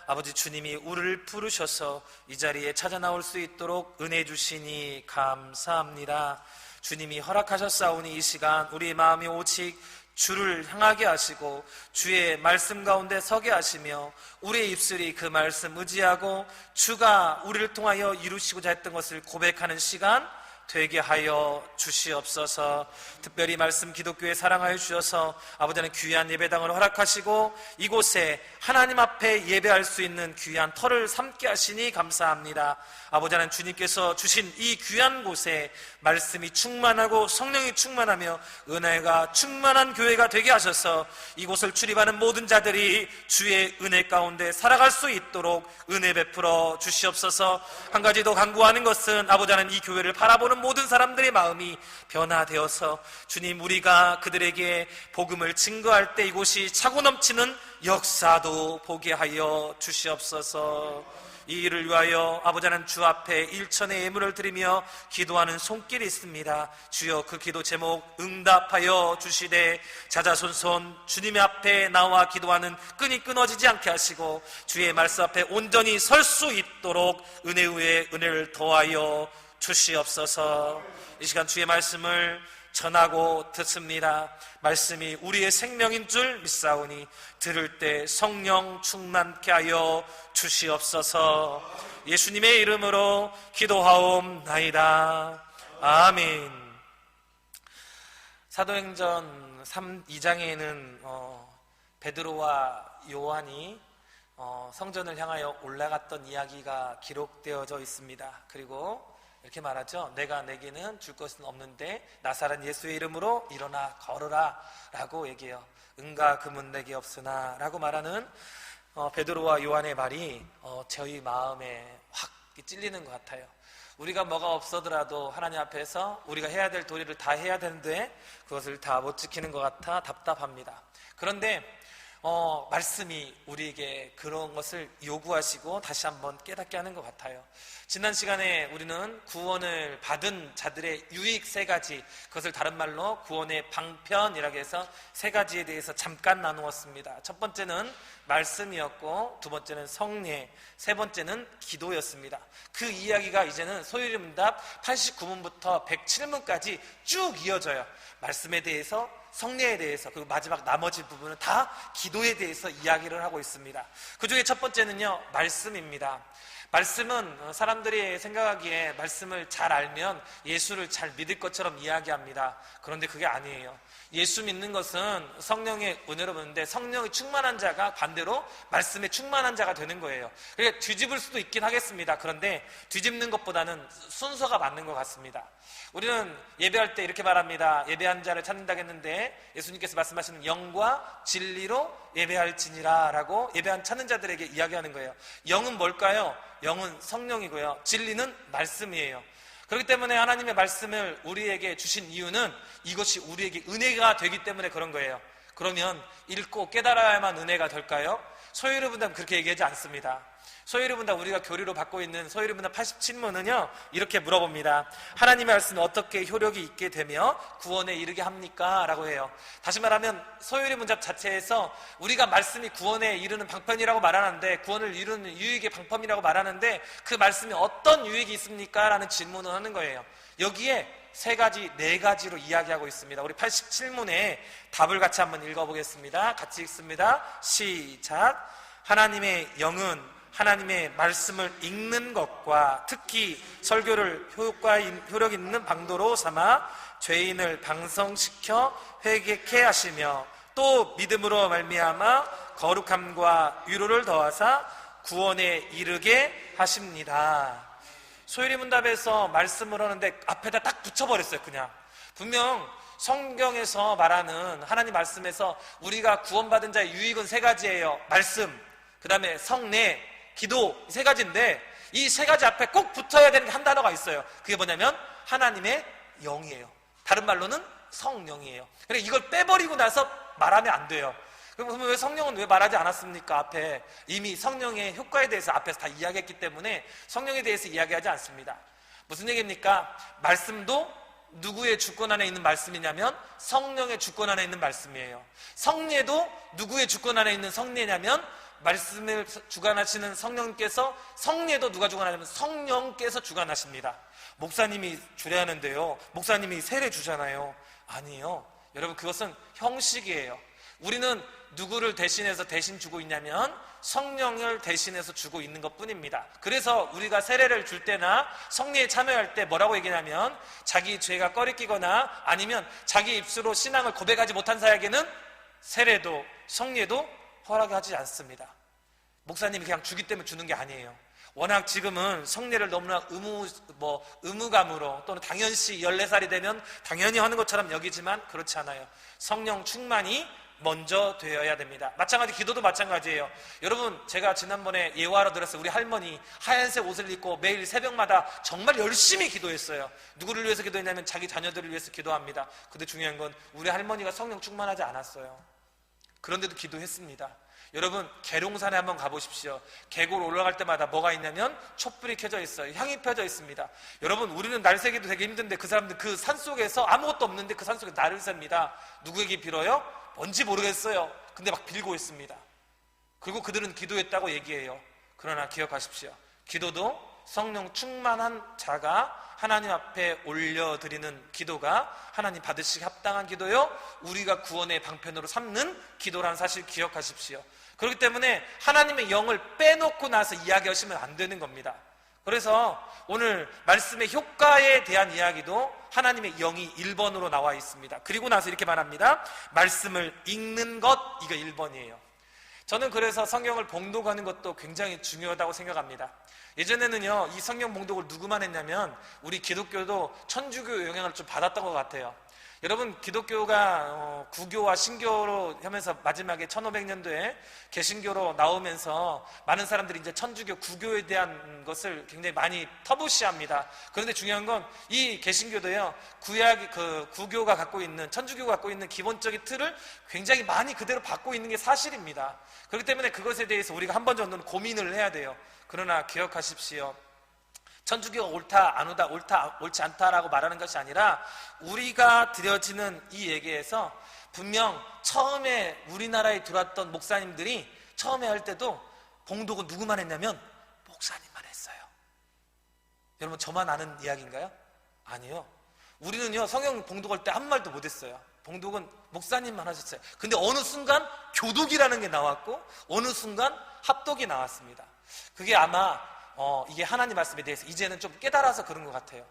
아버지 주님이 우리를 부르셔서 이 자리에 찾아 나올 수 있도록 은혜 주시니 감사합니다. 주님이 허락하셨사오니 이 시간 우리 마음이 오직 주를 향하게 하시고 주의 말씀 가운데 서게 하시며 우리의 입술이 그 말씀 의지하고 주가 우리를 통하여 이루시고자 했던 것을 고백하는 시간 되게 하여 주시옵소서. 특별히 말씀 기독교에 사랑하여 주셔서 아버지는 귀한 예배당을 허락하시고 이곳에 하나님 앞에 예배할 수 있는 귀한 터를 삼게 하시니 감사합니다. 아버지는 주님께서 주신 이 귀한 곳에 말씀이 충만하고 성령이 충만하며 은혜가 충만한 교회가 되게 하셔서 이곳을 출입하는 모든 자들이 주의 은혜 가운데 살아갈 수 있도록 은혜 베풀어 주시옵소서. 한 가지 더 간구하는 것은 아버지는 이 교회를 바라보는 모든 사람들의 마음이 변화되어서 주님 우리가 그들에게 복음을 증거할 때 이곳이 차고 넘치는 역사도 보게 하여 주시옵소서. 이 일을 위하여 아버지는 주 앞에 일천의 예물을 드리며 기도하는 손길이 있습니다. 주여 그 기도 제목 응답하여 주시되 자자손손 주님의 앞에 나와 기도하는 끈이 끊어지지 않게 하시고 주의 말씀 앞에 온전히 설 수 있도록 은혜 위에 은혜를 더하여 주시옵소서. 이 시간 주의 말씀을 전하고 듣습니다. 말씀이 우리의 생명인 줄 믿사오니 들을 때 성령 충만케 하여 주시옵소서. 예수님의 이름으로 기도하옵나이다. 아멘. 사도행전 2장에는 베드로와 요한이 성전을 향하여 올라갔던 이야기가 기록되어져 있습니다. 그리고 이렇게 말하죠. 내가 내게는 줄 것은 없는데 나사렛 예수의 이름으로 일어나 걸어라 라고 얘기해요. 은과 금은 내게 없으나 라고 말하는 베드로와 요한의 말이 저희 마음에 확 찔리는 것 같아요. 우리가 뭐가 없어더라도 하나님 앞에서 우리가 해야 될 도리를 다 해야 되는데 그것을 다 못 지키는 것 같아 답답합니다. 그런데 말씀이 우리에게 그런 것을 요구하시고 다시 한번 깨닫게 하는 것 같아요. 지난 시간에 우리는 구원을 받은 자들의 유익 세 가지, 그것을 다른 말로 구원의 방편이라고 해서 세 가지에 대해서 잠깐 나누었습니다. 첫 번째는 말씀이었고, 두 번째는 성례, 세 번째는 기도였습니다. 그 이야기가 이제는 소유림답 89문부터 107문까지 쭉 이어져요. 말씀에 대해서, 성례에 대해서, 그리고 마지막 나머지 부분은 다 기도에 대해서 이야기를 하고 있습니다. 그 중에 첫 번째는요, 말씀입니다. 말씀은 사람들이 생각하기에 말씀을 잘 알면 예수를 잘 믿을 것처럼 이야기합니다. 그런데 그게 아니에요. 예수 믿는 것은 성령의 은혜로 믿는데 성령이 충만한 자가 반대로 말씀에 충만한 자가 되는 거예요. 그러니까 뒤집을 수도 있긴 하겠습니다. 그런데 뒤집는 것보다는 순서가 맞는 것 같습니다. 우리는 예배할 때 이렇게 말합니다. 예배한 자를 찾는다고 했는데 예수님께서 말씀하시는 영과 진리로 예배할지니라 라고 예배한 찾는 자들에게 이야기하는 거예요. 영은 뭘까요? 영은 성령이고요, 진리는 말씀이에요. 그렇기 때문에 하나님의 말씀을 우리에게 주신 이유는 이것이 우리에게 은혜가 되기 때문에 그런 거예요. 그러면 읽고 깨달아야만 은혜가 될까요? 소유를 분담 그렇게 얘기하지 않습니다. 소유를 분담 우리가 교리로 받고 있는 소유를 분담 87문은요 이렇게 물어봅니다. 하나님의 말씀은 어떻게 효력이 있게 되며 구원에 이르게 합니까? 라고 해요. 다시 말하면 소유리 문답 자체에서 우리가 말씀이 구원에 이르는 방편이라고 말하는데, 구원을 이루는 유익의 방편이라고 말하는데 그 말씀이 어떤 유익이 있습니까? 라는 질문을 하는 거예요. 여기에 세 가지, 네 가지로 이야기하고 있습니다. 우리 87문에 답을 같이 한번 읽어보겠습니다. 같이 읽습니다. 시작. 하나님의 영은 하나님의 말씀을 읽는 것과 특히 설교를 효력 있는 방도로 삼아 죄인을 방성시켜 회개케 하시며 또 믿음으로 말미암아 거룩함과 위로를 더하사 구원에 이르게 하십니다. 소유리문답에서 말씀을 하는데 앞에다 딱 붙여버렸어요. 그냥 분명 성경에서 말하는 하나님 말씀에서 우리가 구원받은 자의 유익은 세 가지예요. 말씀, 그 다음에 성례, 기도, 이 세 가지인데 이 세 가지 앞에 꼭 붙어야 되는 한 단어가 있어요. 그게 뭐냐면 하나님의 영이에요. 다른 말로는 성령이에요. 그러니까 이걸 빼버리고 나서 말하면 안 돼요. 그럼 왜 성령은 왜 말하지 않았습니까? 앞에 이미 성령의 효과에 대해서 앞에서 다 이야기했기 때문에 성령에 대해서 이야기하지 않습니다. 무슨 얘기입니까? 말씀도 누구의 주권 안에 있는 말씀이냐면 성령의 주권 안에 있는 말씀이에요. 성례도 누구의 주권 안에 있는 성례냐면 말씀을 주관하시는 성령께서, 성례도 누가 주관하냐면 성령께서 주관하십니다. 목사님이 주례하는데요, 목사님이 세례 주잖아요. 아니에요. 여러분, 그것은 형식이에요. 우리는 누구를 대신해서 대신 주고 있냐면 성령을 대신해서 주고 있는 것 뿐입니다. 그래서 우리가 세례를 줄 때나 성례에 참여할 때 뭐라고 얘기하냐면, 자기 죄가 꺼리끼거나 아니면 자기 입술로 신앙을 고백하지 못한 자에게는 세례도 성례도 허락하지 않습니다. 목사님이 그냥 주기 때문에 주는 게 아니에요. 워낙 지금은 성례를 너무나 의무감으로, 또는 당연시 14살이 되면 당연히 하는 것처럼 여기지만 그렇지 않아요. 성령 충만이 먼저 되어야 됩니다. 마찬가지, 기도도 마찬가지예요. 여러분, 제가 지난번에 예화로 들었어요. 우리 할머니 하얀색 옷을 입고 매일 새벽마다 정말 열심히 기도했어요. 누구를 위해서 기도했냐면 자기 자녀들을 위해서 기도합니다. 근데 중요한 건 우리 할머니가 성령 충만하지 않았어요. 그런데도 기도했습니다. 여러분, 계룡산에 한번 가보십시오. 계곡 올라갈 때마다 뭐가 있냐면 촛불이 켜져 있어요. 향이 펴져 있습니다. 여러분, 우리는 날 새기도 되게 힘든데 그 사람들 그 산속에서 아무것도 없는데 그 산속에 날을 셉니다. 누구에게 빌어요? 뭔지 모르겠어요. 근데 막 빌고 있습니다. 그리고 그들은 기도했다고 얘기해요. 그러나 기억하십시오. 기도도 성령 충만한 자가 하나님 앞에 올려드리는 기도가 하나님 받으시기 합당한 기도요, 우리가 구원의 방편으로 삼는 기도라는 사실 기억하십시오. 그렇기 때문에 하나님의 영을 빼놓고 나서 이야기하시면 안 되는 겁니다. 그래서 오늘 말씀의 효과에 대한 이야기도 하나님의 영이 1번으로 나와 있습니다. 그리고 나서 이렇게 말합니다. 말씀을 읽는 것, 이거 1번이에요. 저는 그래서 성경을 봉독하는 것도 굉장히 중요하다고 생각합니다. 예전에는요, 이 성경 봉독을 누구만 했냐면 우리 기독교도 천주교 영향을 좀 받았던 것 같아요. 여러분, 기독교가 구교와 신교로 하면서 마지막에 1500년도에 개신교로 나오면서 많은 사람들이 이제 천주교, 구교에 대한 것을 굉장히 많이 터부시합니다. 그런데 중요한 건 이 개신교도요, 구교가 갖고 있는, 천주교가 갖고 있는 기본적인 틀을 굉장히 많이 그대로 받고 있는 게 사실입니다. 그렇기 때문에 그것에 대해서 우리가 한 번 정도는 고민을 해야 돼요. 그러나 기억하십시오. 천주교가 옳다, 안 옳다, 옳지 않다라고 말하는 것이 아니라 우리가 드려지는 이 얘기에서 분명 처음에 우리나라에 들어왔던 목사님들이 처음에 할 때도 봉독은 누구만 했냐면 목사님만 했어요. 여러분, 저만 아는 이야기인가요? 아니요. 우리는요, 성경 봉독할 때 한 말도 못 했어요. 봉독은 목사님만 하셨어요. 근데 어느 순간 교독이라는 게 나왔고 어느 순간 합독이 나왔습니다. 그게 아마 이게 하나님 말씀에 대해서 이제는 좀 깨달아서 그런 것 같아요.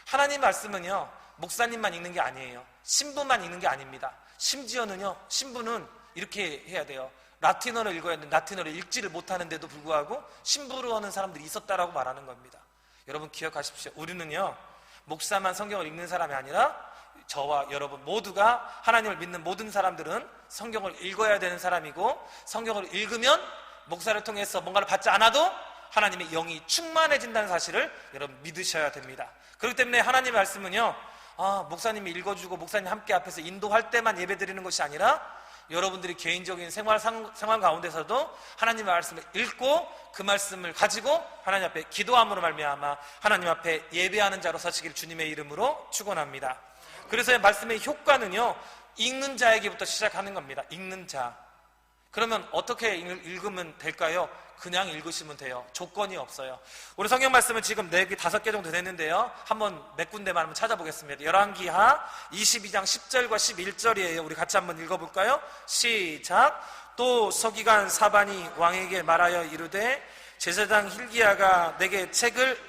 하나님 말씀은요, 목사님만 읽는 게 아니에요. 신부만 읽는 게 아닙니다. 심지어는요, 신부는 이렇게 해야 돼요. 라틴어를 읽어야 되는데 라틴어를 읽지를 못하는데도 불구하고 신부로 하는 사람들이 있었다라고 말하는 겁니다. 여러분, 기억하십시오. 우리는요, 목사만 성경을 읽는 사람이 아니라 저와 여러분 모두가, 하나님을 믿는 모든 사람들은 성경을 읽어야 되는 사람이고, 성경을 읽으면 목사를 통해서 뭔가를 받지 않아도 하나님의 영이 충만해진다는 사실을 여러분 믿으셔야 됩니다. 그렇기 때문에 하나님의 말씀은요, 목사님이 읽어주고 목사님 함께 앞에서 인도할 때만 예배드리는 것이 아니라 여러분들이 개인적인 생활 가운데서도 하나님의 말씀을 읽고 그 말씀을 가지고 하나님 앞에 기도함으로 말미암아 하나님 앞에 예배하는 자로 서시길 주님의 이름으로 축원합니다. 그래서 말씀의 효과는요, 읽는 자에게부터 시작하는 겁니다. 읽는 자. 그러면 어떻게 읽으면 될까요? 그냥 읽으시면 돼요. 조건이 없어요. 우리 성경 말씀은 지금 4개, 5개 정도 됐는데요. 한번 몇 군데만 한번 찾아보겠습니다. 열왕기하 22장 10절과 11절이에요. 우리 같이 한번 읽어볼까요? 시작. 또 서기관 사반이 왕에게 말하여 이르되 제사장 힐기야가 내게 책을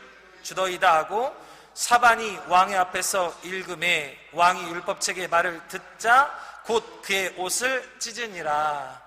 주더이다 하고, 사반이 왕의 앞에서 읽음에 왕이 율법책의 말을 듣자 곧 그의 옷을 찢으니라.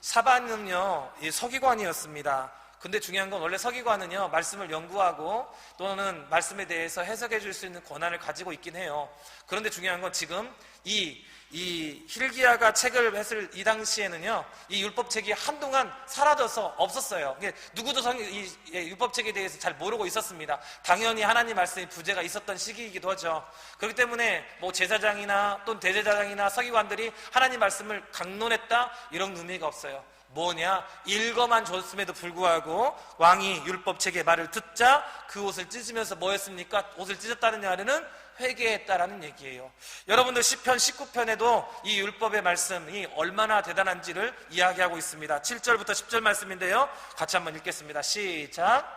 사반은요, 서기관이었습니다. 근데 중요한 건 원래 서기관은요, 말씀을 연구하고 또는 말씀에 대해서 해석해 줄 수 있는 권한을 가지고 있긴 해요. 그런데 중요한 건 지금 이 힐기야가 책을 했을 이 당시에는요, 이 율법책이 한동안 사라져서 없었어요. 누구도 이 율법책에 대해서 잘 모르고 있었습니다. 당연히 하나님 말씀의 부재가 있었던 시기이기도 하죠. 그렇기 때문에 뭐 제사장이나 또는 대제사장이나 서기관들이 하나님 말씀을 강론했다, 이런 의미가 없어요. 뭐냐? 읽어만 줬음에도 불구하고 왕이 율법책의 말을 듣자 그 옷을 찢으면서 뭐 했습니까? 옷을 찢었다는 말에는 회개했다라는 얘기예요. 여러분들 시편 19편에도 이 율법의 말씀이 얼마나 대단한지를 이야기하고 있습니다. 7절부터 10절 말씀인데요, 같이 한번 읽겠습니다. 시작.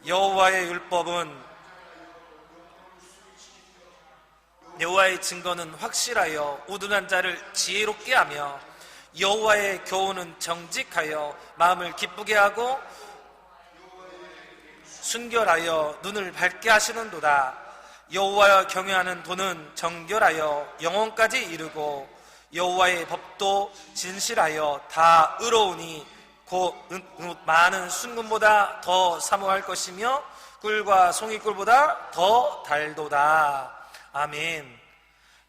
여호와의 율법은 여호와의 증거는 확실하여 우둔한 자를 지혜롭게 하며 여호와의 교훈은 정직하여 마음을 기쁘게 하고 순결하여 눈을 밝게 하시는도다. 여호와 경외하는 도는 정결하여 영혼까지 이르고 여호와의 법도 진실하여 다 의로우니 곧 많은 순금보다 더 사모할 것이며 꿀과 송이꿀보다 더 달도다. 아멘.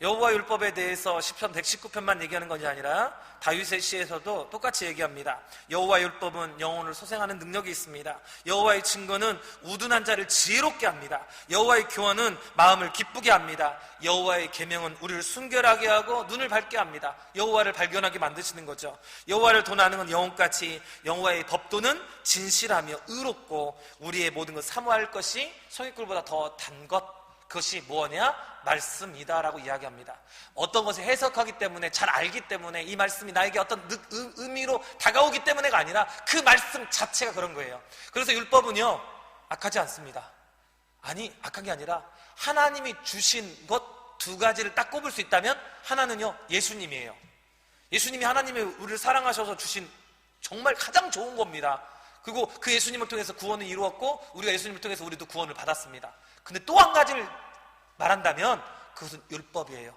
여호와 율법에 대해서 시편 119편만 얘기하는 것이 아니라 다윗의 시에서도 똑같이 얘기합니다. 여호와 율법은 영혼을 소생하는 능력이 있습니다. 여호와의 증거는 우둔한 자를 지혜롭게 합니다. 여호와의 교훈은 마음을 기쁘게 합니다. 여호와의 계명은 우리를 순결하게 하고 눈을 밝게 합니다. 여호와를 발견하게 만드시는 거죠. 여호와를 도나는 건 영혼같이, 여호와의 법도는 진실하며 의롭고 우리의 모든 것 사모할 것이 송이꿀보다 더 단 것, 그것이 뭐냐? 말씀이다라고 이야기합니다. 어떤 것을 해석하기 때문에, 잘 알기 때문에, 이 말씀이 나에게 어떤 의미로 다가오기 때문에가 아니라 그 말씀 자체가 그런 거예요. 그래서 율법은요, 악하지 않습니다. 아니, 악한 게 아니라 하나님이 주신 것 두 가지를 딱 꼽을 수 있다면 하나는요, 예수님이에요. 예수님이 하나님이 우리를 사랑하셔서 주신 정말 가장 좋은 겁니다. 그리고 그 예수님을 통해서 구원을 이루었고 우리가 예수님을 통해서 우리도 구원을 받았습니다. 근데 또 한 가지를 말한다면 그것은 율법이에요.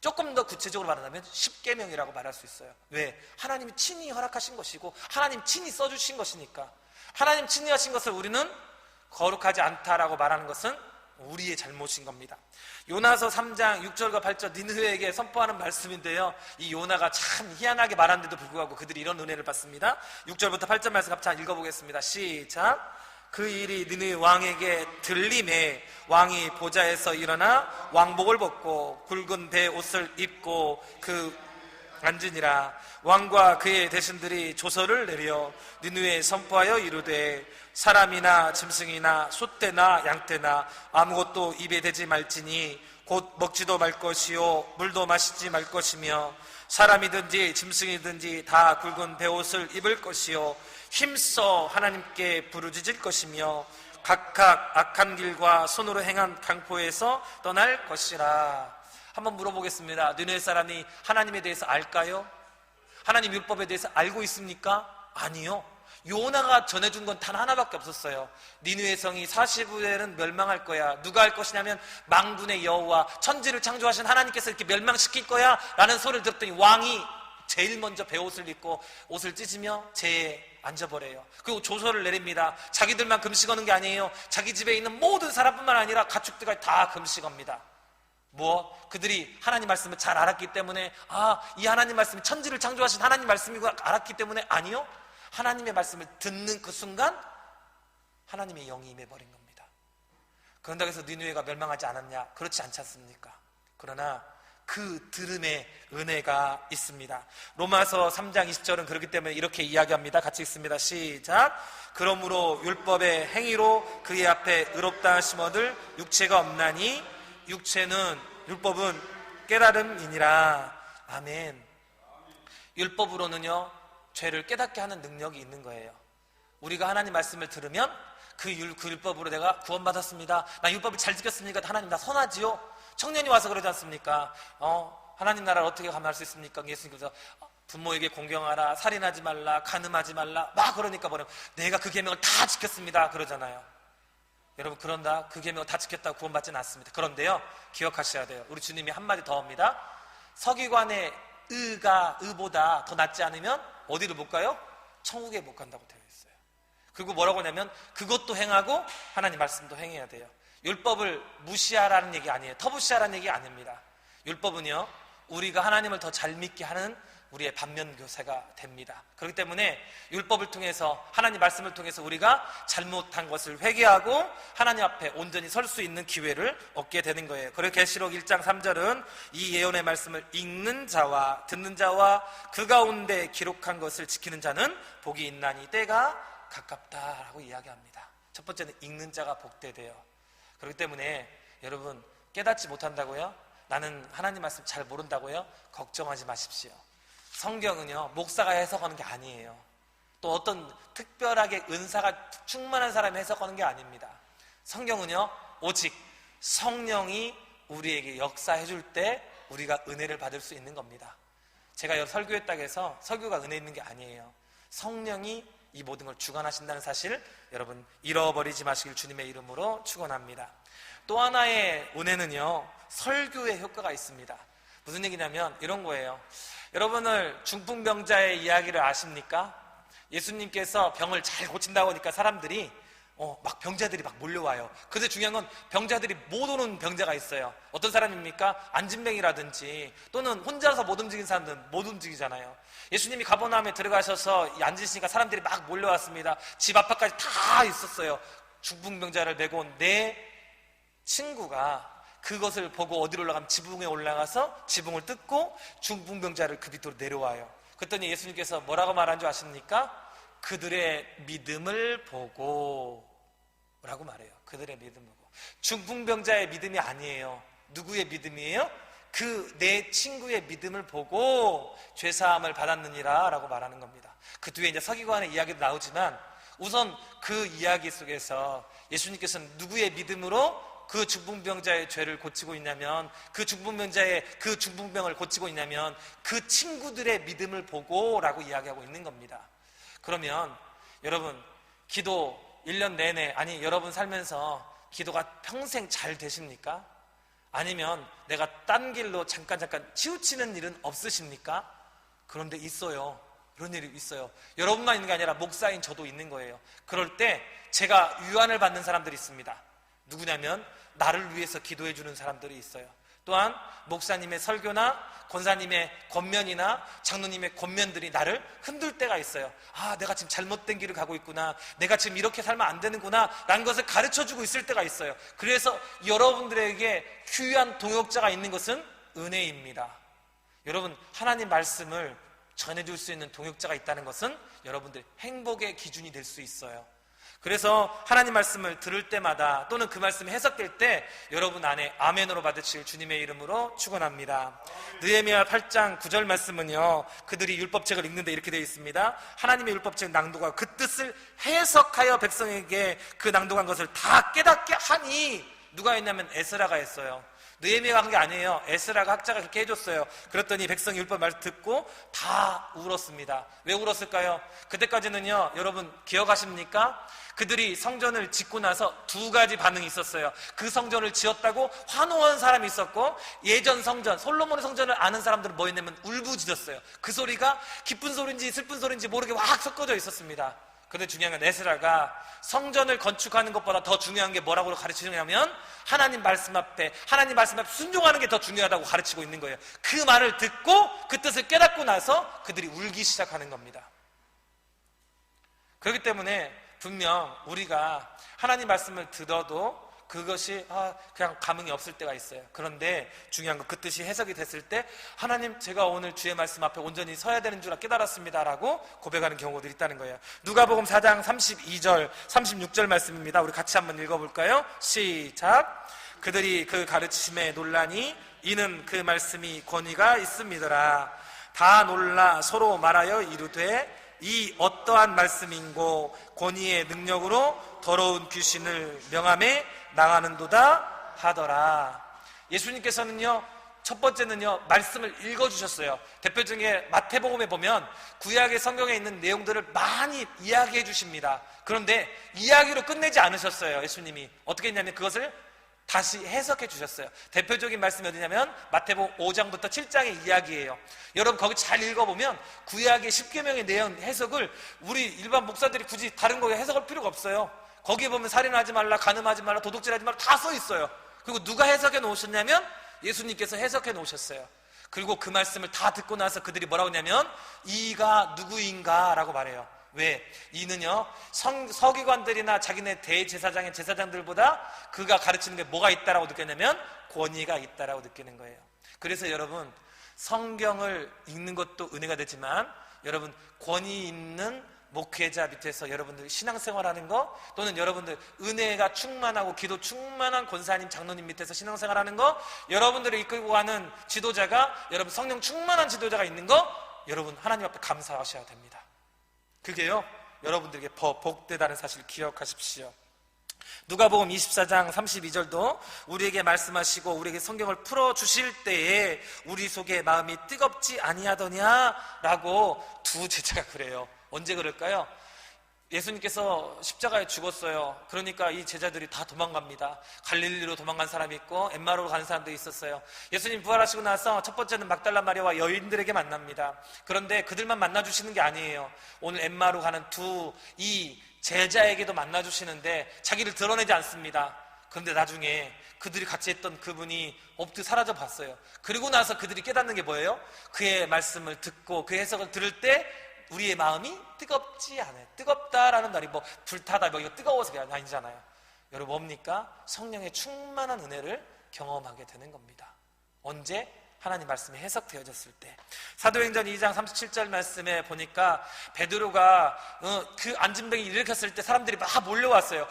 조금 더 구체적으로 말한다면 십계명이라고 말할 수 있어요. 왜? 하나님이 친히 허락하신 것이고 하나님 친히 써주신 것이니까. 하나님 친히 하신 것을 우리는 거룩하지 않다라고 말하는 것은 우리의 잘못인 겁니다. 요나서 3장 6절과 8절 니느웨에게 선포하는 말씀인데요, 이 요나가 참 희한하게 말하는데도 불구하고 그들이 이런 은혜를 받습니다. 6절부터 8절 말씀 같이 읽어보겠습니다. 시작. 그 일이 니느웨 왕에게 들림에 왕이 보좌에서 일어나 왕복을 벗고 굵은 배 옷을 입고 앉으니라. 왕과 그의 대신들이 조서를 내려 니느웨에 선포하여 이르되 사람이나 짐승이나 소떼나 양떼나 아무것도 입에 대지 말지니 곧 먹지도 말 것이요 물도 마시지 말 것이며 사람이든지 짐승이든지 다 굵은 베옷을 입을 것이요 힘써 하나님께 부르짖을 것이며 각각 악한 길과 손으로 행한 강포에서 떠날 것이라. 한번 물어보겠습니다. 니느웨 사람이 하나님에 대해서 알까요? 하나님 율법에 대해서 알고 있습니까? 아니요. 요나가 전해준 건 단 하나밖에 없었어요. 니느웨 성이 40후에는 멸망할 거야. 누가 할 것이냐면 망군의 여호와, 천지를 창조하신 하나님께서 이렇게 멸망시킬 거야 라는 소리를 들었더니 왕이 제일 먼저 베옷을 입고 옷을 찢으며 재에 앉아버려요. 그리고 조서를 내립니다. 자기들만 금식하는 게 아니에요. 자기 집에 있는 모든 사람뿐만 아니라 가축들까지 다 금식합니다. 그들이 하나님 말씀을 잘 알았기 때문에, 이 하나님 말씀이 천지를 창조하신 하나님 말씀이고 알았기 때문에? 아니요. 하나님의 말씀을 듣는 그 순간 하나님의 영이 임해버린 겁니다. 그런다고 해서 니느웨가 멸망하지 않았냐? 그렇지 않지 않습니까? 그러나 그 들음에 은혜가 있습니다. 로마서 3장 20절은 그렇기 때문에 이렇게 이야기합니다. 같이 읽습니다. 시작. 그러므로 율법의 행위로 그의 앞에 의롭다 하심 얻을 육체가 없나니 율법은 깨달음이니라. 아멘. 율법으로는요, 죄를 깨닫게 하는 능력이 있는 거예요. 우리가 하나님 말씀을 들으면 그 율법으로 내가 구원받았습니다. 나 율법을 잘 지켰습니까? 하나님 나 선하지요? 청년이 와서 그러지 않습니까? 하나님 나라를 어떻게 감당할 수 있습니까? 예수님께서 부모에게 공경하라, 살인하지 말라, 간음하지 말라 막 그러니까 내가 그 계명을 다 지켰습니다 그러잖아요. 여러분, 그런다 그 계명을 다 지켰다고 구원받지는 않습니다. 그런데요, 기억하셔야 돼요. 우리 주님이 한마디 더 합니다. 서기관의 의보다 더 낫지 않으면 어디를 못 가요? 천국에 못 간다고 되어 있어요. 그리고 뭐라고 하냐면 그것도 행하고 하나님 말씀도 행해야 돼요. 율법을 무시하라는 얘기 아니에요. 터부시하라는 얘기 아닙니다. 율법은요, 우리가 하나님을 더 잘 믿게 하는 우리의 반면교사가 됩니다. 그렇기 때문에 율법을 통해서, 하나님 말씀을 통해서 우리가 잘못한 것을 회개하고 하나님 앞에 온전히 설 수 있는 기회를 얻게 되는 거예요. 그리고 계시록 1장 3절은 이 예언의 말씀을 읽는 자와 듣는 자와 그 가운데 기록한 것을 지키는 자는 복이 있나니 때가 가깝다라고 이야기합니다. 첫 번째는 읽는 자가 복되대요. 그렇기 때문에 여러분, 깨닫지 못한다고요? 나는 하나님 말씀 잘 모른다고요? 걱정하지 마십시오. 성경은요, 목사가 해석하는 게 아니에요. 또 어떤 특별하게 은사가 충만한 사람이 해석하는 게 아닙니다. 성경은요, 오직 성령이 우리에게 역사해 줄 때 우리가 은혜를 받을 수 있는 겁니다. 제가 설교했다고 해서 설교가 은혜 있는 게 아니에요. 성령이 이 모든 걸 주관하신다는 사실 여러분 잃어버리지 마시길 주님의 이름으로 축원합니다. 또 하나의 은혜는요, 설교의 효과가 있습니다. 무슨 얘기냐면 이런 거예요. 여러분을 중풍병자의 이야기를 아십니까? 예수님께서 병을 잘 고친다고 하니까 사람들이 막 병자들이 막 몰려와요. 그런데 중요한 건 병자들이 못 오는 병자가 있어요. 어떤 사람입니까? 안진뱅이라든지 또는 혼자서 못 움직이는 사람들은 못 움직이잖아요. 예수님이 가버나움에 들어가셔서 앉으시니까 사람들이 막 몰려왔습니다. 집 앞까지 다 있었어요. 중풍병자를 메고 온 내 친구가 그것을 보고 어디로 올라가면 지붕에 올라가서 지붕을 뜯고 중풍병자를 그 밑으로 내려와요. 그랬더니 예수님께서 뭐라고 말한 줄 아십니까? 그들의 믿음을 보고 라고 말해요. 그들의 믿음을 보고. 중풍병자의 믿음이 아니에요. 누구의 믿음이에요? 그 내 친구의 믿음을 보고 죄사함을 받았느니라 라고 말하는 겁니다. 그 뒤에 이제 서기관의 이야기도 나오지만 우선 그 이야기 속에서 예수님께서는 누구의 믿음으로 그 중풍병자의 죄를 고치고 있냐면 그 중풍병자의 그 중풍병을 고치고 있냐면 그 친구들의 믿음을 보고 라고 이야기하고 있는 겁니다. 그러면 여러분 기도 1년 내내 아니 여러분 살면서 기도가 평생 잘 되십니까? 아니면 내가 딴 길로 잠깐 치우치는 일은 없으십니까? 그런데 있어요. 그런 일이 있어요. 여러분만 있는 게 아니라 목사인 저도 있는 거예요. 그럴 때 제가 유한을 받는 사람들이 있습니다. 누구냐면 나를 위해서 기도해 주는 사람들이 있어요. 또한 목사님의 설교나 권사님의 권면이나 장로님의 권면들이 나를 흔들 때가 있어요. 아, 내가 지금 잘못된 길을 가고 있구나. 내가 지금 이렇게 살면 안 되는구나 라는 것을 가르쳐주고 있을 때가 있어요. 그래서 여러분들에게 귀한 동역자가 있는 것은 은혜입니다. 여러분 하나님 말씀을 전해줄 수 있는 동역자가 있다는 것은 여러분들 행복의 기준이 될 수 있어요. 그래서 하나님 말씀을 들을 때마다 또는 그 말씀이 해석될 때 여러분 안에 아멘으로 받으실 주님의 이름으로 축원합니다. 느헤미야 8장 9절 말씀은요, 그들이 율법책을 읽는데 이렇게 되어 있습니다. 하나님의 율법책 낭독하고 그 뜻을 해석하여 백성에게 그 낭독한 것을 다 깨닫게 하니 누가 했냐면 에스라가 했어요. 느헤미야가 한 게 아니에요. 에스라가 학자가 그렇게 해줬어요. 그랬더니 백성이 율법 말을 듣고 다 울었습니다. 왜 울었을까요? 그때까지는요, 여러분 기억하십니까? 그들이 성전을 짓고 나서 두 가지 반응이 있었어요. 그 성전을 지었다고 환호한 사람이 있었고, 예전 성전, 솔로몬의 성전을 아는 사람들은 뭐 했냐면 울부짖었어요. 그 소리가 기쁜 소리인지 슬픈 소리인지 모르게 확 섞어져 있었습니다. 그런데 중요한 건 에스라가 성전을 건축하는 것보다 더 중요한 게 뭐라고 가르치냐면 하나님 말씀 앞에 순종하는 게 더 중요하다고 가르치고 있는 거예요. 그 말을 듣고 그 뜻을 깨닫고 나서 그들이 울기 시작하는 겁니다. 그렇기 때문에 분명 우리가 하나님 말씀을 들어도 그것이 그냥 감흥이 없을 때가 있어요. 그런데 중요한 건 그 뜻이 해석이 됐을 때 하나님 제가 오늘 주의 말씀 앞에 온전히 서야 되는 줄 깨달았습니다 라고 고백하는 경우들이 있다는 거예요. 누가복음 4장 32절 36절 말씀입니다. 우리 같이 한번 읽어볼까요? 시작. 그들이 그 가르치심에 놀라니 이는 그 말씀이 권위가 있음이더라. 다 놀라 서로 말하여 이르되 이 어떠한 말씀인고 권위의 능력으로 더러운 귀신을 명함에 나가는도다 하더라. 예수님께서는요, 첫 번째는요, 말씀을 읽어주셨어요. 대표적인 마태복음에 보면 구약의 성경에 있는 내용들을 많이 이야기해 주십니다. 그런데 이야기로 끝내지 않으셨어요. 예수님이 어떻게 했냐면 그것을 다시 해석해 주셨어요. 대표적인 말씀이 어디냐면 마태복음 5장부터 7장의 이야기예요. 여러분 거기 잘 읽어보면 구약의 10계명의 내용 해석을 우리 일반 목사들이 굳이 다른 거에 해석할 필요가 없어요. 거기에 보면 살인하지 말라, 간음하지 말라, 도둑질하지 말라 다 써 있어요. 그리고 누가 해석해 놓으셨냐면 예수님께서 해석해 놓으셨어요. 그리고 그 말씀을 다 듣고 나서 그들이 뭐라고 하냐면 이가 누구인가 라고 말해요. 왜? 이는요, 서기관들이나 자기네 대제사장의 제사장들보다 그가 가르치는 게 뭐가 있다라고 느꼈냐면 권위가 있다라고 느끼는 거예요. 그래서 여러분 성경을 읽는 것도 은혜가 되지만 여러분 권위 있는 목회자 밑에서 여러분들 신앙생활하는 거, 또는 여러분들 은혜가 충만하고 기도 충만한 권사님, 장로님 밑에서 신앙생활하는 거, 여러분들을 이끌고 가는 지도자가, 여러분 성령 충만한 지도자가 있는 거, 여러분 하나님 앞에 감사하셔야 됩니다. 그게요, 여러분들에게 복되다는 사실을 기억하십시오. 누가복음 24장 32절도 우리에게 말씀하시고 우리에게 성경을 풀어주실 때에 우리 속에 마음이 뜨겁지 아니하더냐라고 두 제자가 그래요. 언제 그럴까요? 예수님께서 십자가에 죽었어요. 그러니까 이 제자들이 다 도망갑니다. 갈릴리로 도망간 사람이 있고 엠마오로 가는 사람도 있었어요. 예수님 부활하시고 나서 첫 번째는 막달라 마리아와 여인들에게 만납니다. 그런데 그들만 만나주시는 게 아니에요. 오늘 엠마오로 가는 이 제자에게도 만나주시는데 자기를 드러내지 않습니다. 그런데 나중에 그들이 같이 했던 그분이 없듯 사라져 봤어요. 그리고 나서 그들이 깨닫는 게 뭐예요? 그의 말씀을 듣고 그 해석을 들을 때 우리의 마음이 뜨겁지 않아요. 뜨겁다라는 말이 뭐 불타다, 뭐 이거 뜨거워서 그게 아니잖아요. 여러분 뭡니까? 성령의 충만한 은혜를 경험하게 되는 겁니다. 언제? 하나님 말씀이 해석되어졌을 때. 사도행전 2장 37절 말씀에 보니까 베드로가 그 안진뱅이 일으켰을 때 사람들이 막 몰려왔어요.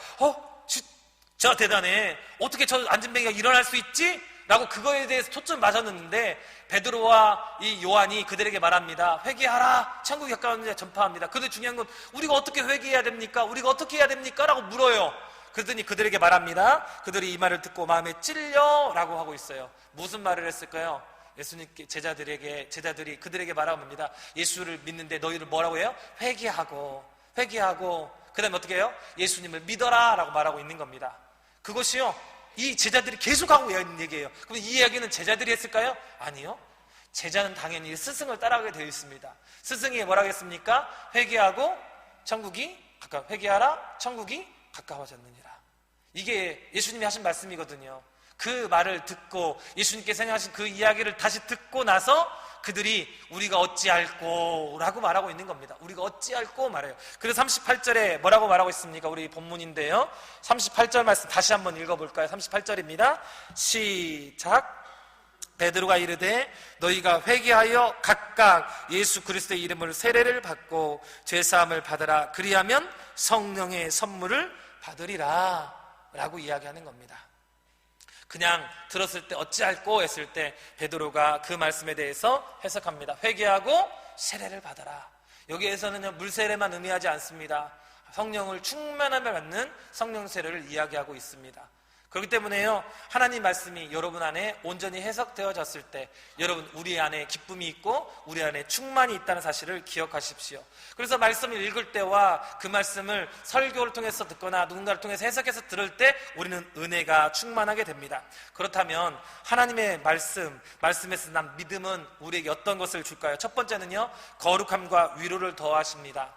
진짜 대단해. 어떻게 저 안진뱅이가 일어날 수 있지? 라고 그거에 대해서 초점 맞았는데 베드로와 이 요한이 그들에게 말합니다. 회개하라. 천국이 가까웠는데 전파합니다. 그런데 중요한 건 우리가 어떻게 회개해야 됩니까? 우리가 어떻게 해야 됩니까? 라고 물어요. 그러더니 그들에게 말합니다. 그들이 이 말을 듣고 마음에 찔려 라고 하고 있어요. 무슨 말을 했을까요? 예수님께 제자들이 그들에게 말하고 옵니다. 예수를 믿는데 너희를 뭐라고 해요? 회개하고 그 다음에 어떻게 해요? 예수님을 믿어라 라고 말하고 있는 겁니다. 그것이요, 이 제자들이 계속하고 있는 얘기예요. 그럼 이 이야기는 제자들이 했을까요? 아니요. 제자는 당연히 스승을 따라가게 되어 있습니다. 스승이 뭐라고 했습니까? 회개하라, 천국이 가까워졌느니라. 이게 예수님이 하신 말씀이거든요. 그 말을 듣고 예수님께서 행하신 그 이야기를 다시 듣고 나서 그들이 우리가 어찌할꼬 라고 말하고 있는 겁니다. 우리가 어찌할꼬 말해요. 그래서 38절에 뭐라고 말하고 있습니까? 우리 본문인데요, 38절 말씀 다시 한번 읽어볼까요? 38절입니다 시작. 베드로가 이르되 너희가 회개하여 각각 예수 그리스도의 이름으로 세례를 받고 죄사함을 받으라. 그리하면 성령의 선물을 받으리라 라고 이야기하는 겁니다. 그냥 들었을 때 어찌할꼬 했을 때 베드로가 그 말씀에 대해서 해석합니다. 회개하고 세례를 받아라. 여기에서는요, 물세례만 의미하지 않습니다. 성령을 충만하게 받는 성령 세례를 이야기하고 있습니다. 그렇기 때문에요, 하나님 말씀이 여러분 안에 온전히 해석되어졌을 때 여러분 우리 안에 기쁨이 있고 우리 안에 충만이 있다는 사실을 기억하십시오. 그래서 말씀을 읽을 때와 그 말씀을 설교를 통해서 듣거나 누군가를 통해서 해석해서 들을 때 우리는 은혜가 충만하게 됩니다. 그렇다면 하나님의 말씀에서 난 믿음은 우리에게 어떤 것을 줄까요? 첫 번째는요, 거룩함과 위로를 더하십니다.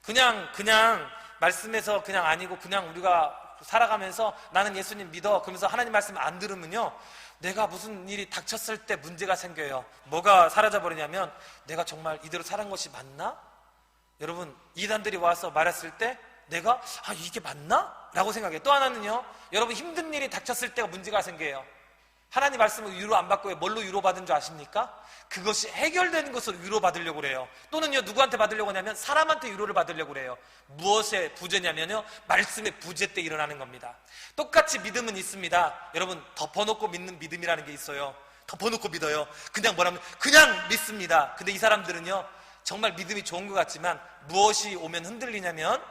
그냥 말씀에서 그냥 아니고 그냥 우리가 살아가면서 나는 예수님 믿어 그러면서 하나님 말씀 안 들으면요, 내가 무슨 일이 닥쳤을 때 문제가 생겨요. 뭐가 사라져버리냐면 내가 정말 이대로 살은 것이 맞나? 여러분, 이단들이 와서 말했을 때 내가 이게 맞나? 라고 생각해요. 또 하나는요, 여러분 힘든 일이 닥쳤을 때가 문제가 생겨요. 하나님 말씀을 위로 안 받고 뭘로 위로받은 줄 아십니까? 그것이 해결되는 것으로 위로받으려고 그래요. 또는요, 누구한테 받으려고 하냐면 사람한테 위로를 받으려고 그래요. 무엇의 부재냐면요, 말씀의 부재 때 일어나는 겁니다. 똑같이 믿음은 있습니다. 여러분, 덮어놓고 믿는 믿음이라는 게 있어요. 덮어놓고 믿어요. 그냥 그냥 믿습니다. 근데 이 사람들은요, 정말 믿음이 좋은 것 같지만 무엇이 오면 흔들리냐면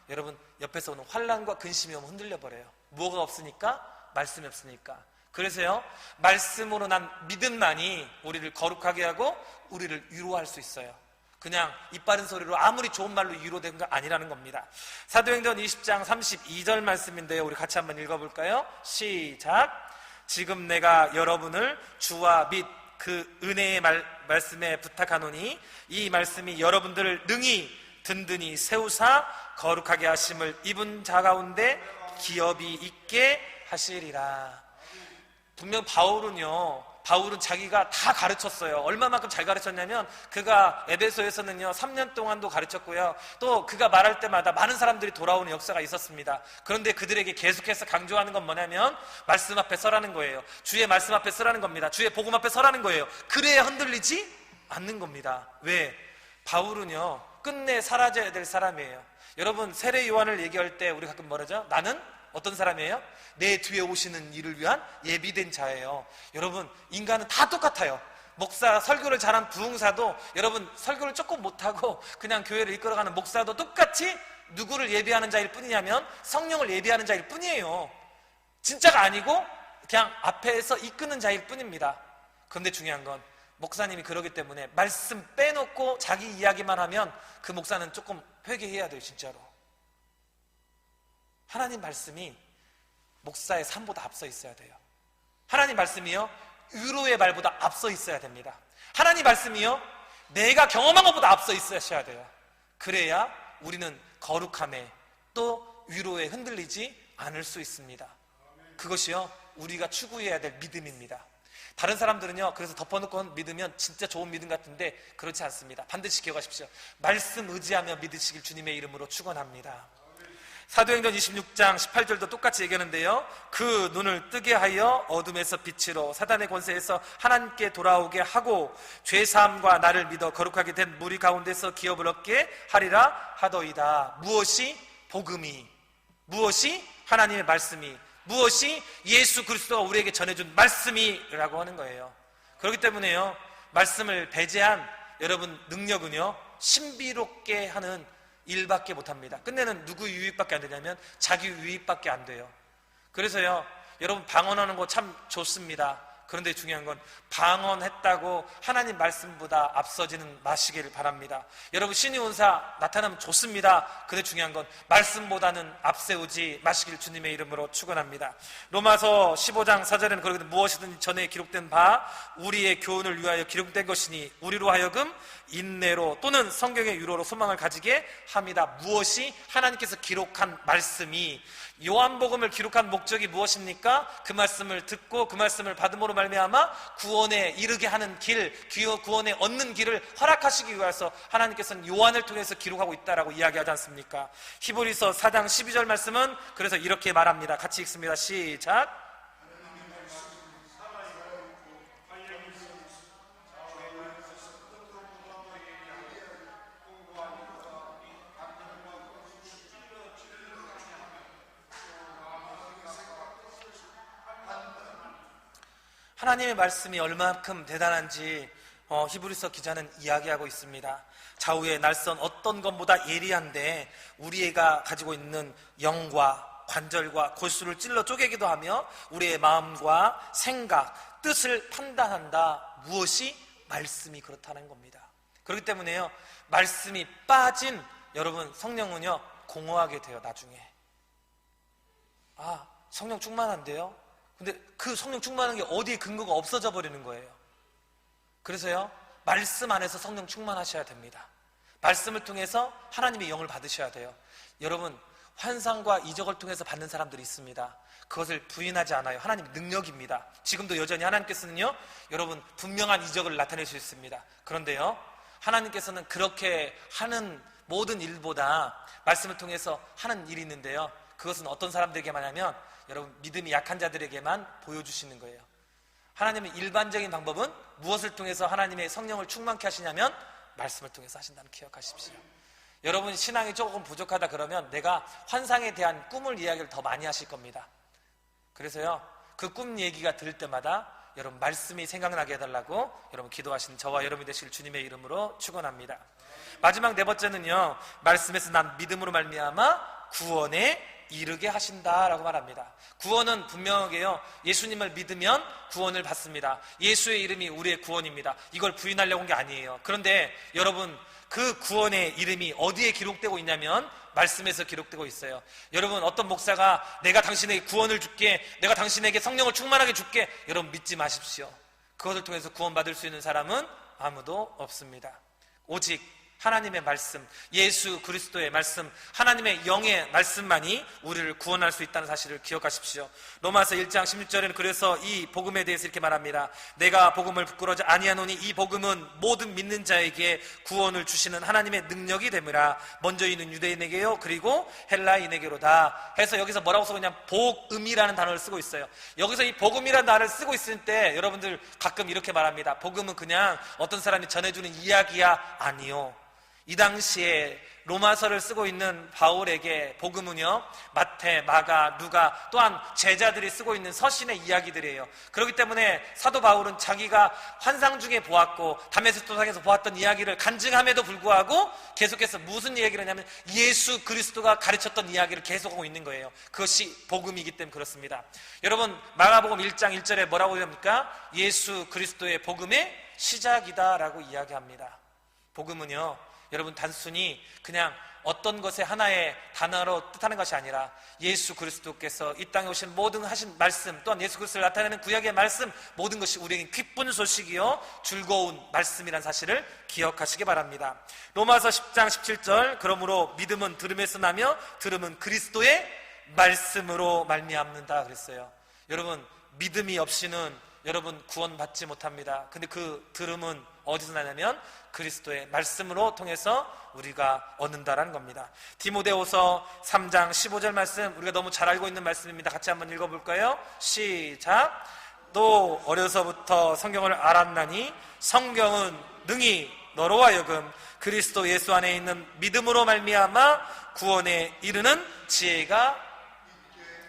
여러분, 옆에서 오는 환난과 근심이 오면 흔들려 버려요. 뭐가 없으니까? 말씀이 없으니까. 그래서요, 말씀으로 난 믿음만이 우리를 거룩하게 하고 우리를 위로할 수 있어요. 그냥 이빠른 소리로 아무리 좋은 말로 위로된 거 아니라는 겁니다. 사도행전 20장 32절 말씀인데요, 우리 같이 한번 읽어볼까요? 시작. 지금 내가 여러분을 주와 및 그 은혜의 말씀에 부탁하노니 이 말씀이 여러분들을 능히 든든히 세우사 거룩하게 하심을 입은 자 가운데 기업이 있게 하시리라. 분명 바울은 자기가 다 가르쳤어요. 얼마만큼 잘 가르쳤냐면 그가 에베소에서는요 3년 동안도 가르쳤고요, 또 그가 말할 때마다 많은 사람들이 돌아오는 역사가 있었습니다. 그런데 그들에게 계속해서 강조하는 건 뭐냐면 말씀 앞에 서라는 거예요. 주의 말씀 앞에 서라는 겁니다. 주의 복음 앞에 서라는 거예요. 그래야 흔들리지 않는 겁니다. 왜? 바울은요 끝내 사라져야 될 사람이에요. 여러분, 세례 요한을 얘기할 때 우리 가끔 뭐라죠? 나는 어떤 사람이에요? 내 뒤에 오시는 이를 위한 예비된 자예요. 여러분, 인간은 다 똑같아요. 목사, 설교를 잘한 부흥사도, 여러분 설교를 조금 못하고 그냥 교회를 이끌어가는 목사도 똑같이 누구를 예비하는 자일 뿐이냐면 성령을 예비하는 자일 뿐이에요. 진짜가 아니고 그냥 앞에서 이끄는 자일 뿐입니다. 그런데 중요한 건 목사님이 그러기 때문에 말씀 빼놓고 자기 이야기만 하면 그 목사는 조금 회개해야 돼요. 진짜로 하나님 말씀이 목사의 삶보다 앞서 있어야 돼요. 하나님 말씀이요, 위로의 말보다 앞서 있어야 됩니다. 하나님 말씀이요, 내가 경험한 것보다 앞서 있어야 돼요. 그래야 우리는 거룩함에 또 위로에 흔들리지 않을 수 있습니다. 그것이요, 우리가 추구해야 될 믿음입니다. 다른 사람들은요, 그래서 덮어놓고 믿으면 진짜 좋은 믿음 같은데 그렇지 않습니다. 반드시 기억하십시오. 말씀 의지하며 믿으시길 주님의 이름으로 축원합니다. 사도행전 26장 18절도 똑같이 얘기하는데요, 그 눈을 뜨게 하여 어둠에서 빛으로 사단의 권세에서 하나님께 돌아오게 하고 죄사함과 나를 믿어 거룩하게 된 무리 가운데서 기업을 얻게 하리라 하더이다. 무엇이? 복음이, 무엇이? 하나님의 말씀이, 무엇이? 예수 그리스도가 우리에게 전해준 말씀이라고 하는 거예요. 그렇기 때문에요, 말씀을 배제한 여러분 능력은요, 신비롭게 하는 일밖에 못합니다. 끝내는 누구 유익밖에 안 되냐면 자기 유익밖에 안 돼요. 그래서요, 여러분 방언하는 거 참 좋습니다. 그런데 중요한 건 방언했다고 하나님 말씀보다 앞서지는 마시기를 바랍니다. 여러분 신의 은사 나타나면 좋습니다. 근데 중요한 건 말씀보다는 앞세우지 마시길 주님의 이름으로 축원합니다. 로마서 15장 4절에는 그러거든, 무엇이든 전에 기록된 바 우리의 교훈을 위하여 기록된 것이니 우리로 하여금 인내로 또는 성경의 유로로 소망을 가지게 합니다. 무엇이? 하나님께서 기록한 말씀이. 요한복음을 기록한 목적이 무엇입니까? 그 말씀을 듣고 그 말씀을 받음으로 말미암아 구원에 이르게 하는 길, 구원에 얻는 길을 허락하시기 위해서 하나님께서는 요한을 통해서 기록하고 있다라고 이야기하지 않습니까? 히브리서 4장 12절 말씀은 그래서 이렇게 말합니다. 같이 읽습니다. 시작. 하나님의 말씀이 얼마큼 대단한지 히브리서 기자는 이야기하고 있습니다. 좌우의 날선 어떤 것보다 예리한데 우리가 가지고 있는 영과 관절과 골수를 찔러 쪼개기도 하며 우리의 마음과 생각, 뜻을 판단한다. 무엇이? 말씀이 그렇다는 겁니다. 그렇기 때문에요, 말씀이 빠진 여러분 성령은요 공허하게 돼요. 나중에 성령 충만한데요, 근데 그 성령 충만한 게 어디에 근거가 없어져 버리는 거예요. 그래서요, 말씀 안에서 성령 충만하셔야 됩니다. 말씀을 통해서 하나님의 영을 받으셔야 돼요. 여러분, 환상과 이적을 통해서 받는 사람들이 있습니다. 그것을 부인하지 않아요. 하나님 능력입니다. 지금도 여전히 하나님께서는요, 여러분 분명한 이적을 나타낼 수 있습니다. 그런데요, 하나님께서는 그렇게 하는 모든 일보다 말씀을 통해서 하는 일이 있는데요, 그것은 어떤 사람들에게만 하면 여러분 믿음이 약한 자들에게만 보여주시는 거예요. 하나님의 일반적인 방법은 무엇을 통해서 하나님의 성령을 충만케 하시냐면 말씀을 통해서 하신다는 기억하십시오. 여러분 신앙이 조금 부족하다 그러면 내가 환상에 대한 꿈을 이야기를 더 많이 하실 겁니다. 그래서요, 그 꿈 얘기가 들을 때마다 여러분 말씀이 생각나게 해달라고 여러분 기도하시는 저와 여러분이 되실 주님의 이름으로 축원합니다. 마지막 네 번째는요, 말씀에서 난 믿음으로 말미암아 구원에 이르게 하신다라고 말합니다. 구원은 분명하게요, 예수님을 믿으면 구원을 받습니다. 예수의 이름이 우리의 구원입니다. 이걸 부인하려고 한 게 아니에요. 그런데 여러분, 그 구원의 이름이 어디에 기록되고 있냐면 말씀에서 기록되고 있어요. 여러분, 어떤 목사가 내가 당신에게 구원을 줄게, 내가 당신에게 성령을 충만하게 줄게, 여러분 믿지 마십시오. 그것을 통해서 구원받을 수 있는 사람은 아무도 없습니다. 오직 하나님의 말씀, 예수 그리스도의 말씀, 하나님의 영의 말씀만이 우리를 구원할 수 있다는 사실을 기억하십시오. 로마서 1장 16절에는 그래서 이 복음에 대해서 이렇게 말합니다. 내가 복음을 부끄러워하지 아니하노니 이 복음은 모든 믿는 자에게 구원을 주시는 하나님의 능력이 됨이라. 먼저 이는 유대인에게요 그리고 헬라인에게로다 해서 여기서 뭐라고 쓰고 있냐면 복음이라는 단어를 쓰고 있어요. 여기서 이 복음이라는 단어를 쓰고 있을 때 여러분들 가끔 이렇게 말합니다. 복음은 그냥 어떤 사람이 전해주는 이야기야. 아니요, 이 당시에 로마서를 쓰고 있는 바울에게 복음은요, 마태, 마가, 누가 또한 제자들이 쓰고 있는 서신의 이야기들이에요. 그렇기 때문에 사도 바울은 자기가 환상 중에 보았고 다메섹 도상에서 보았던 이야기를 간증함에도 불구하고 계속해서 무슨 얘기를 하냐면 예수 그리스도가 가르쳤던 이야기를 계속하고 있는 거예요. 그것이 복음이기 때문에 그렇습니다. 여러분, 마가복음 1장 1절에 뭐라고 합니까? 예수 그리스도의 복음의 시작이다라고 이야기합니다. 복음은요, 여러분, 단순히 그냥 어떤 것의 하나의 단어로 뜻하는 것이 아니라 예수 그리스도께서 이 땅에 오신 모든 하신 말씀, 또한 예수 그리스도를 나타내는 구약의 말씀, 모든 것이 우리에게 기쁜 소식이요 즐거운 말씀이라는 사실을 기억하시기 바랍니다. 로마서 10장 17절, 그러므로 믿음은 들음에서 나며 들음은 그리스도의 말씀으로 말미암는다 그랬어요. 여러분, 믿음이 없이는 여러분 구원받지 못합니다. 근데 그 들음은 어디서 나냐면 그리스도의 말씀으로 통해서 우리가 얻는다라는 겁니다. 디모데후서 3장 15절 말씀, 우리가 너무 잘 알고 있는 말씀입니다. 같이 한번 읽어볼까요? 시작. 너 어려서부터 성경을 알았나니 성경은 능히 너로 하여금 그리스도 예수 안에 있는 믿음으로 말미암아 구원에 이르는 지혜가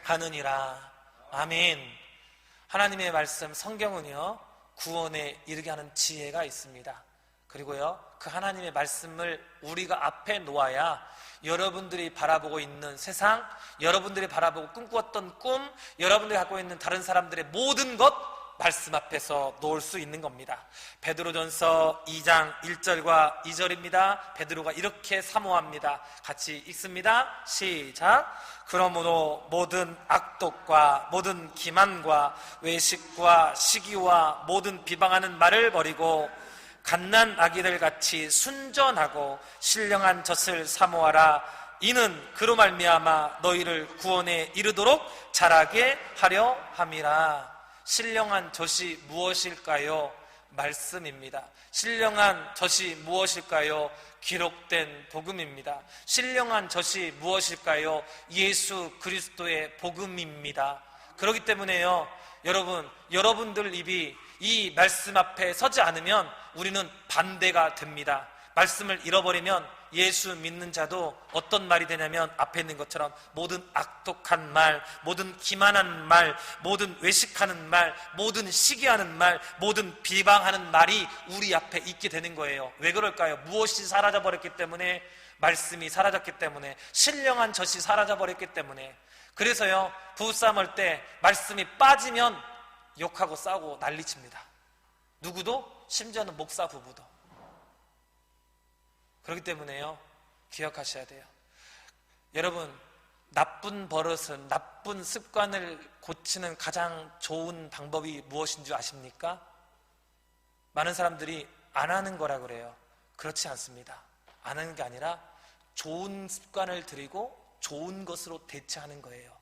하느니라. 아멘. 하나님의 말씀 성경은요, 구원에 이르게 하는 지혜가 있습니다. 그리고요, 그 하나님의 말씀을 우리가 앞에 놓아야 여러분들이 바라보고 있는 세상, 여러분들이 바라보고 꿈꾸었던 꿈, 여러분들이 갖고 있는 다른 사람들의 모든 것 말씀 앞에서 놓을 수 있는 겁니다. 베드로전서 2장 1절과 2절입니다. 베드로가 이렇게 사모합니다. 같이 읽습니다. 시작. 그러므로 모든 악독과 모든 기만과 외식과 시기와 모든 비방하는 말을 버리고 갓난 아기들 같이 순전하고 신령한 젖을 사모하라. 이는 그로 말미암아 너희를 구원에 이르도록 자라게 하려 함이라. 신령한 젖이 무엇일까요? 말씀입니다. 신령한 젖이 무엇일까요? 기록된 복음입니다. 신령한 젖이 무엇일까요? 예수 그리스도의 복음입니다. 그렇기 때문에요, 여러분들 입이 이 말씀 앞에 서지 않으면 우리는 반대가 됩니다. 말씀을 잃어버리면 예수 믿는 자도 어떤 말이 되냐면 앞에 있는 것처럼 모든 악독한 말, 모든 기만한 말, 모든 외식하는 말, 모든 시기하는 말, 모든 비방하는 말이 우리 앞에 있게 되는 거예요. 왜 그럴까요? 무엇이 사라져버렸기 때문에, 말씀이 사라졌기 때문에, 신령한 젖이 사라져버렸기 때문에. 그래서요, 부부싸움 할 때 말씀이 빠지면 욕하고 싸우고 난리칩니다. 누구도, 심지어는 목사 부부도. 그렇기 때문에요, 기억하셔야 돼요. 여러분, 나쁜 버릇은, 나쁜 습관을 고치는 가장 좋은 방법이 무엇인 줄 아십니까? 많은 사람들이 안 하는 거라 그래요. 그렇지 않습니다. 안 하는 게 아니라 좋은 습관을 들이고 좋은 것으로 대체하는 거예요.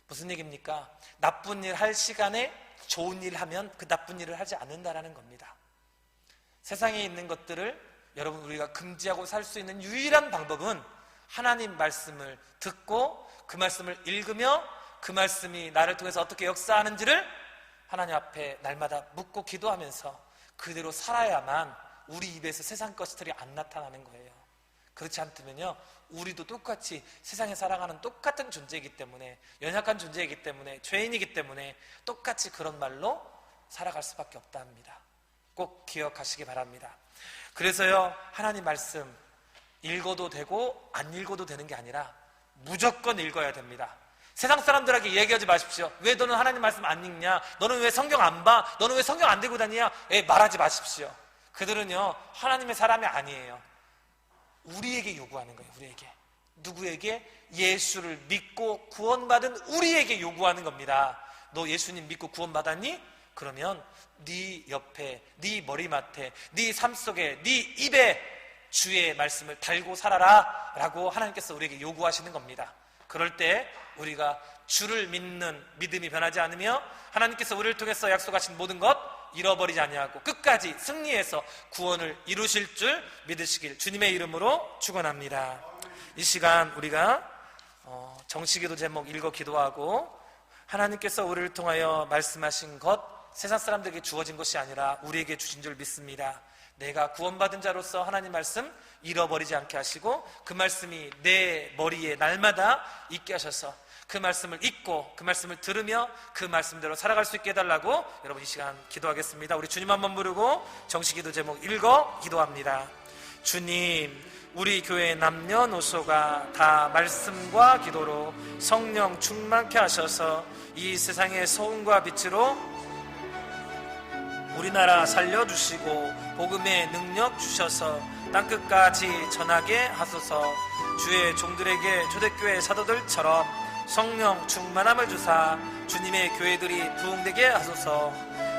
무슨 얘기입니까? 나쁜 일 할 시간에 좋은 일 하면 그 나쁜 일을 하지 않는다라는 겁니다. 세상에 있는 것들을 여러분, 우리가 금지하고 살 수 있는 유일한 방법은 하나님 말씀을 듣고 그 말씀을 읽으며 그 말씀이 나를 통해서 어떻게 역사하는지를 하나님 앞에 날마다 묻고 기도하면서 그대로 살아야만 우리 입에서 세상 것들이 안 나타나는 거예요. 그렇지 않다면요, 우리도 똑같이 세상에 살아가는 똑같은 존재이기 때문에, 연약한 존재이기 때문에, 죄인이기 때문에 똑같이 그런 말로 살아갈 수밖에 없다 합니다. 꼭 기억하시기 바랍니다. 그래서요, 하나님 말씀 읽어도 되고 안 읽어도 되는 게 아니라 무조건 읽어야 됩니다. 세상 사람들에게 얘기하지 마십시오. 왜 너는 하나님 말씀 안 읽냐? 너는 왜 성경 안 봐? 너는 왜 성경 안 들고 다니냐? 말하지 마십시오. 그들은요, 하나님의 사람이 아니에요. 우리에게 요구하는 거예요. 우리에게. 누구에게? 예수를 믿고 구원받은 우리에게 요구하는 겁니다. 너 예수님 믿고 구원받았니? 그러면 네 옆에, 네 머리맡에, 네 삶 속에, 네 입에 주의 말씀을 달고 살아라 라고 하나님께서 우리에게 요구하시는 겁니다. 그럴 때 우리가 주를 믿는 믿음이 변하지 않으며 하나님께서 우리를 통해서 약속하신 모든 것 잃어버리지 아니하고 끝까지 승리해서 구원을 이루실 줄 믿으시길 주님의 이름으로 축원합니다. 이 시간 우리가 정식기도 제목 읽어 기도하고, 하나님께서 우리를 통하여 말씀하신 것 세상 사람들에게 주어진 것이 아니라 우리에게 주신 줄 믿습니다. 내가 구원받은 자로서 하나님 말씀 잃어버리지 않게 하시고 그 말씀이 내 머리에 날마다 있게 하셔서 그 말씀을 읽고 그 말씀을 들으며 그 말씀대로 살아갈 수 있게 해달라고 여러분 이 시간 기도하겠습니다. 우리 주님 한번 부르고 정식기도 제목 읽어 기도합니다. 주님, 우리 교회 남녀노소가 다 말씀과 기도로 성령 충만케 하셔서 이 세상의 소금과 빛으로 우리나라 살려주시고 복음의 능력 주셔서 땅끝까지 전하게 하소서. 주의 종들에게 초대교회 사도들처럼 성령 충만함을 주사 주님의 교회들이 부흥되게 하소서.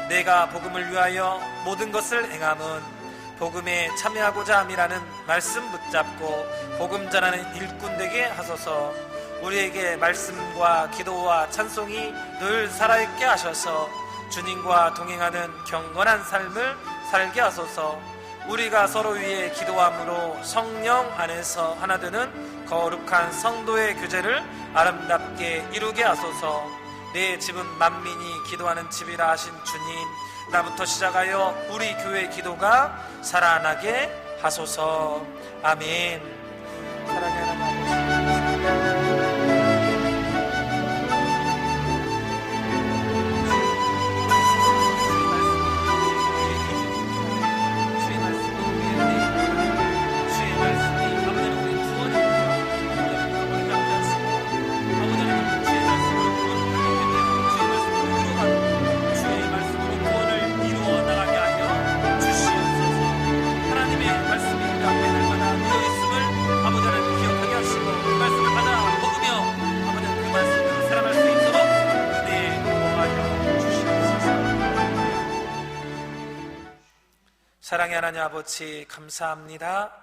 내가 복음을 위하여 모든 것을 행함은 복음에 참여하고자 함이라는 말씀 붙잡고 복음 전하는 일꾼 되게 하소서. 우리에게 말씀과 기도와 찬송이 늘 살아있게 하셔서 주님과 동행하는 경건한 삶을 살게 하소서. 우리가 서로 위해 기도함으로 성령 안에서 하나 되는 거룩한 성도의 교제를 아름답게 이루게 하소서. 내 집은 만민이 기도하는 집이라 하신 주님, 나부터 시작하여 우리 교회 기도가 살아나게 하소서. 아멘. 사랑의 하나님 사랑의 하나님 아버지 감사합니다.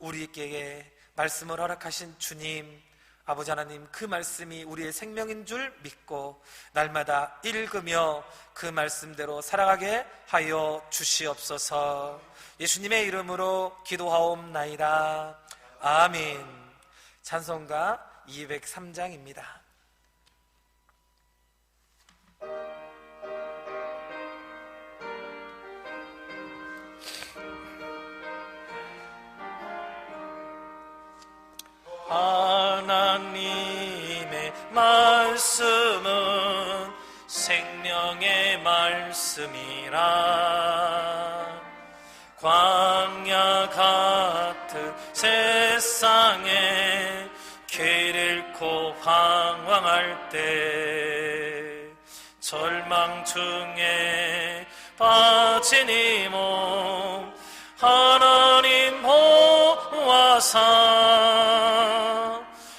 우리에게 말씀을 허락하신 주님 아버지 하나님, 그 말씀이 우리의 생명인 줄 믿고 날마다 읽으며 그 말씀대로 살아가게 하여 주시옵소서. 예수님의 이름으로 기도하옵나이다. 아멘. 찬송가 203장입니다. 하나님의 말씀은 생명의 말씀이라. 광야 같은 세상에 길 잃고 방황할 때, 절망 중에 빠진 이 몸 하나님 보아사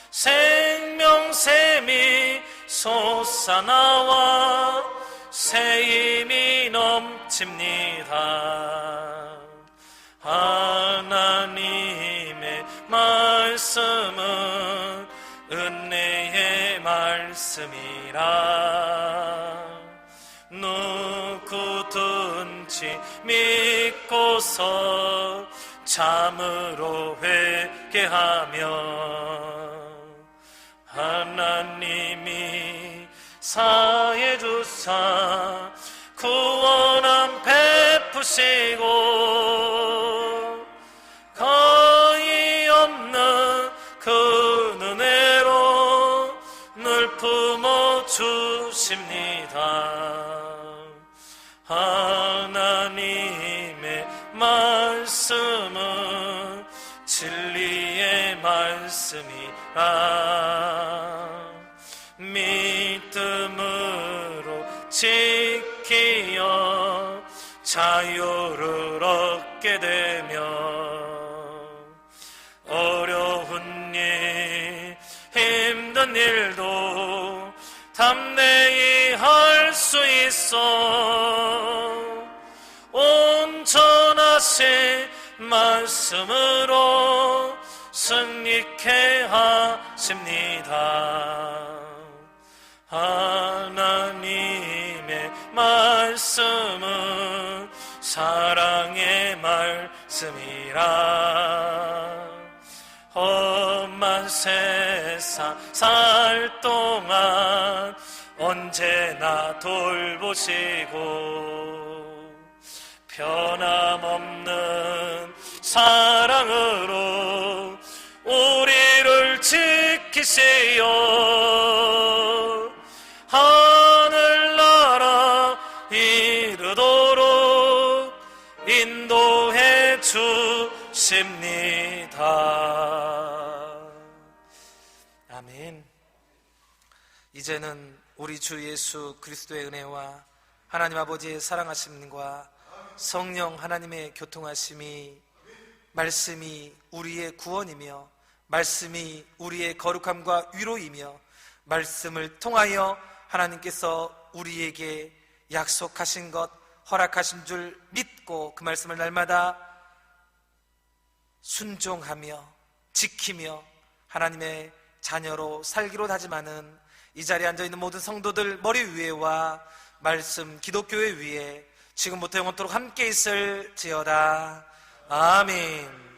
생명샘이 솟아나와 새 힘이 넘칩니다. 하나님의 말씀은 은혜의 말씀이라. 누구든지 믿고서 참으로 회개하며 하나님이 사해 주사 구원함 베푸시고 거의 없는 그 은혜로 늘 품어 주십니다. 하나님의 말씀은 진리의 말씀이라. 믿음으로 지키어 자유를 얻게 되며 어려운 일 힘든 일도 담대히 할 수 있어 온전하신 말씀으로 승리케 하십니다. 하나님의 말씀은 사랑의 말씀이라. 험한 세상 살 동안 언제나 돌보시고 변함없는 사랑으로 우리를 지키세요. 하늘나라 이르도록 인도해 주십니다. 아멘. 이제는 우리 주 예수 그리스도의 은혜와 하나님 아버지의 사랑하심과 성령 하나님의 교통하심이, 말씀이 우리의 구원이며 말씀이 우리의 거룩함과 위로이며 말씀을 통하여 하나님께서 우리에게 약속하신 것, 허락하신 줄 믿고 그 말씀을 날마다 순종하며 지키며 하나님의 자녀로 살기로 다짐하는 이 자리에 앉아있는 모든 성도들 머리 위에와 말씀 기독교회 위에 지금부터 영원토록 함께 있을지어다. 아멘.